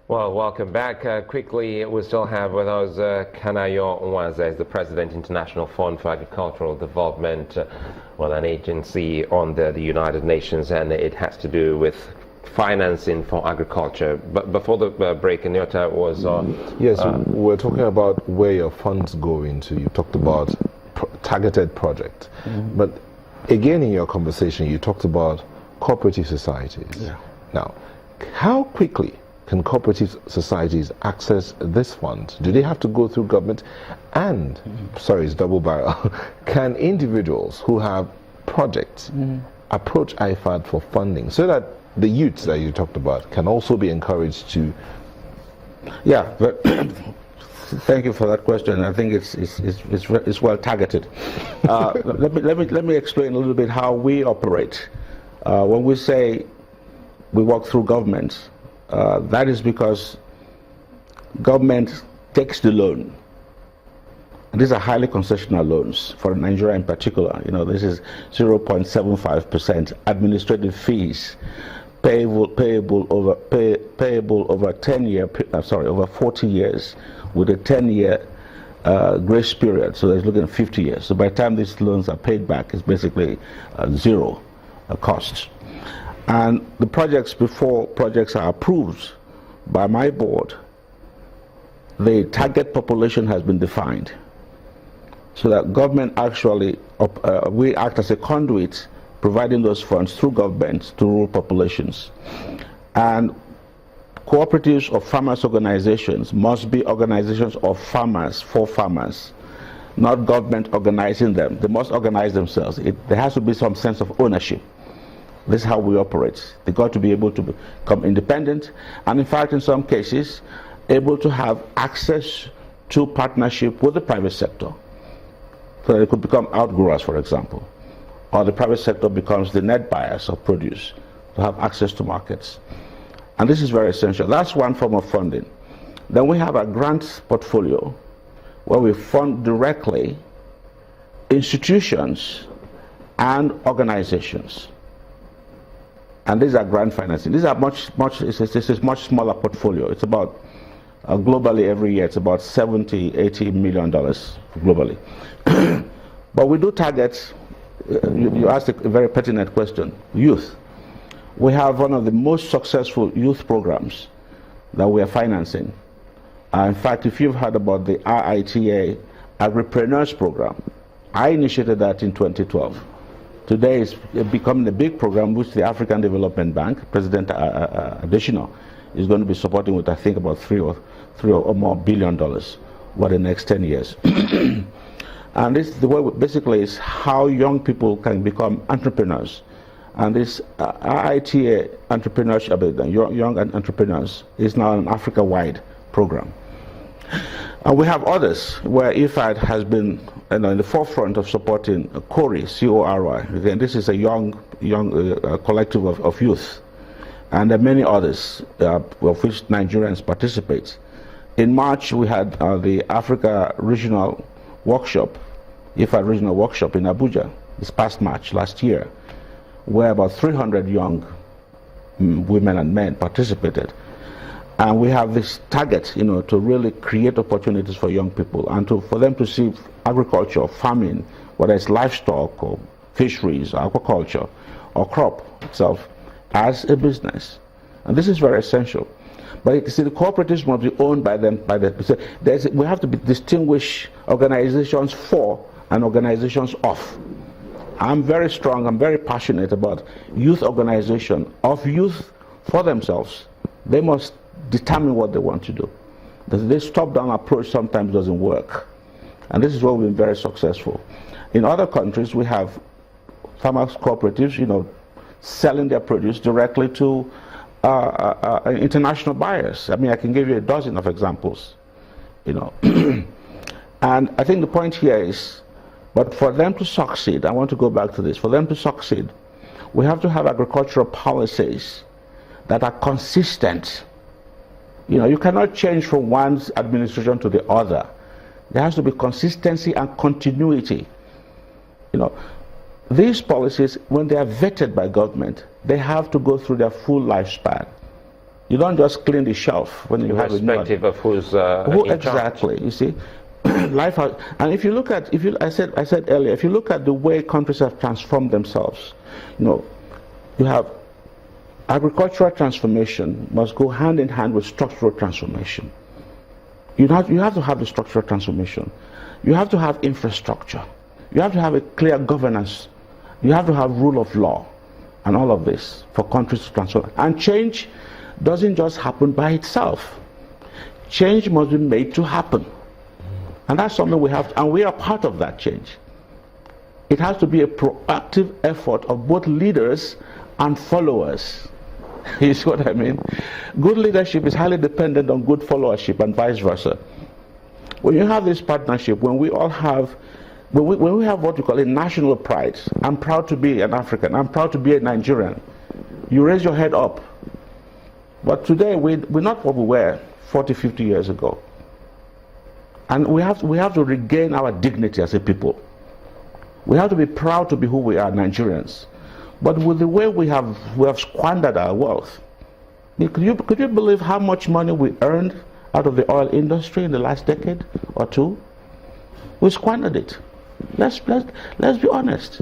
Well, welcome back. Quickly, we still have with us Kanayo Nwanze, the President, International Fund for Agricultural Development, an agency under the United Nations, and it has to do with financing for agriculture. But before the break, Nyota was yes, we're talking about where your funds go into. You talked about targeted projects, but again in your conversation, you talked about cooperative societies. Yeah. Now, how quickly can cooperative societies access this fund? Do they have to go through government? And, sorry, it's double barrel. Can individuals who have projects approach IFAD for funding so that the youths that you talked about can also be encouraged to? Yeah, but thank you for that question. I think it's well targeted. Let me explain a little bit how we operate. When we say we work through governments, that is because government takes the loan. And these are highly concessional loans for Nigeria in particular. You know, this is 0.75% administrative fees payable over 40 years with a 10-year grace period. So they're looking at 50 years. So by the time these loans are paid back, it's basically zero cost. And the projects, before projects are approved by my board, the target population has been defined. So that government actually, we act as a conduit, providing those funds through government to rural populations. And cooperatives or farmers organizations must be organizations of farmers, for farmers, not government organizing them. They must organize themselves. There has to be some sense of ownership. This is how we operate. They got to be able to become independent, and in fact, in some cases, able to have access to partnership with the private sector. So they could become outgrowers, for example, or the private sector becomes the net buyers of produce to have access to markets. And this is very essential. That's one form of funding. Then we have a grant portfolio where we fund directly institutions and organizations. And these are grant financing. These are much smaller portfolio. It's about, globally every year, it's about $70–80 million globally. But we do target, you asked a very pertinent question, youth. We have one of the most successful youth programs that we are financing. In fact, if you've heard about the RITA Agripreneurs Program, I initiated that in 2012. Today it's becoming a big program which the African Development Bank, President Additional, is going to be supporting with, I think, about $3 or more billion over the next 10 years. And this, the way basically is how young people can become entrepreneurs. And this RITA entrepreneurship, young entrepreneurs, is now an Africa-wide program. And we have others where IFAD has been in the forefront of supporting CORI, C-O-R-I. Again, this is a young collective of youth. And there are many others of which Nigerians participate. In March, we had the Africa Regional Workshop, IFAD Regional Workshop in Abuja, this past March, last year, where about 300 young women and men participated. And we have this target, to really create opportunities for young people and for them to see agriculture, farming, whether it's livestock or fisheries, or aquaculture, or crop itself, as a business. And this is very essential. But you see, the cooperatives must be owned by them. We have to distinguish organizations for and organizations of. I'm very strong, I'm very passionate about youth organization of youth for themselves. They must determine what they want to do. This top-down approach sometimes doesn't work. And this is where we've been very successful. In other countries, we have farmers cooperatives, selling their produce directly to international buyers. I mean, I can give you a dozen of examples, And I think the point here is, but for them to succeed, I want to go back to this, for them to succeed, we have to have agricultural policies that are consistent. You cannot change from one administration to the other. There has to be consistency and continuity. These policies, when they are vetted by government, they have to go through their full lifespan. You don't just clean the shelf when you have a new irrespective of who's who in exactly, charge. you see. Life has, and if you look at, I said earlier, if you look at the way countries have transformed themselves, you have agricultural transformation must go hand in hand with structural transformation. You have to have the structural transformation. You have to have infrastructure. You have to have a clear governance. You have to have rule of law and all of this for countries to transform. And change doesn't just happen by itself. Change must be made to happen. And that's something we have, and we are part of that change. It has to be a proactive effort of both leaders and followers. You see what I mean? Good leadership is highly dependent on good followership and vice versa. When you have this partnership, when we have what we call a national pride, I'm proud to be an African, I'm proud to be a Nigerian, you raise your head up. But today, we're not what we were 40, 50 years ago. And we have to regain our dignity as a people. We have to be proud to be who we are, Nigerians. But with the way we have squandered our wealth, could you believe how much money we earned out of the oil industry in the last decade or two? We squandered it. Let's be honest.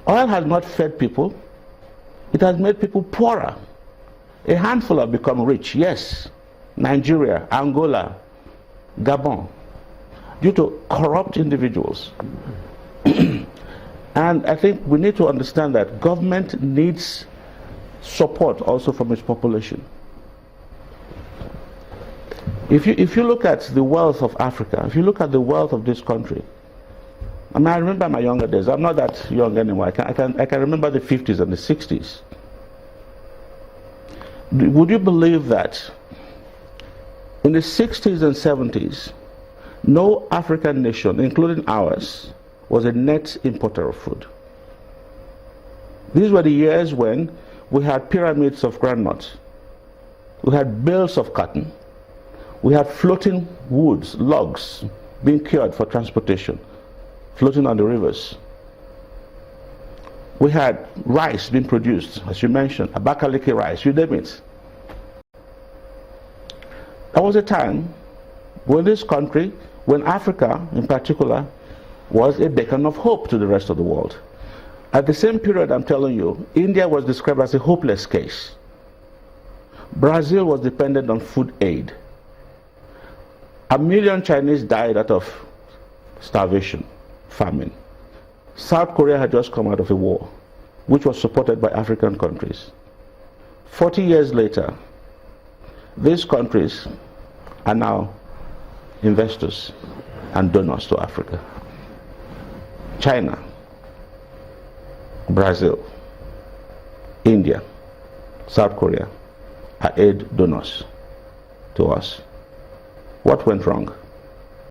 Oil has not fed people. It has made people poorer. A handful have become rich, yes. Nigeria, Angola, Gabon, due to corrupt individuals. And I think we need to understand that government needs support also from its population. If you look at the wealth of Africa, if you look at the wealth of this country, I mean, I remember my younger days. I'm not that young anymore. I can remember the 50s and the 60s. Would you believe that in the 60s and 70s, no African nation, including ours, was a net importer of food? These were the years when we had pyramids of groundnuts, we had bales of cotton, we had floating woods, logs, being cured for transportation, floating on the rivers. We had rice being produced, as you mentioned, Abakaliki rice, you name it. There was a time when this country, when Africa in particular, was a beacon of hope to the rest of the world. At the same period, I'm telling you, India was described as a hopeless case. Brazil was dependent on food aid. 1 million Chinese died out of starvation, famine. South Korea had just come out of a war, which was supported by African countries. 40 years later, these countries are now investors and donors to Africa. China, Brazil, India, South Korea are aid donors to us. What went wrong?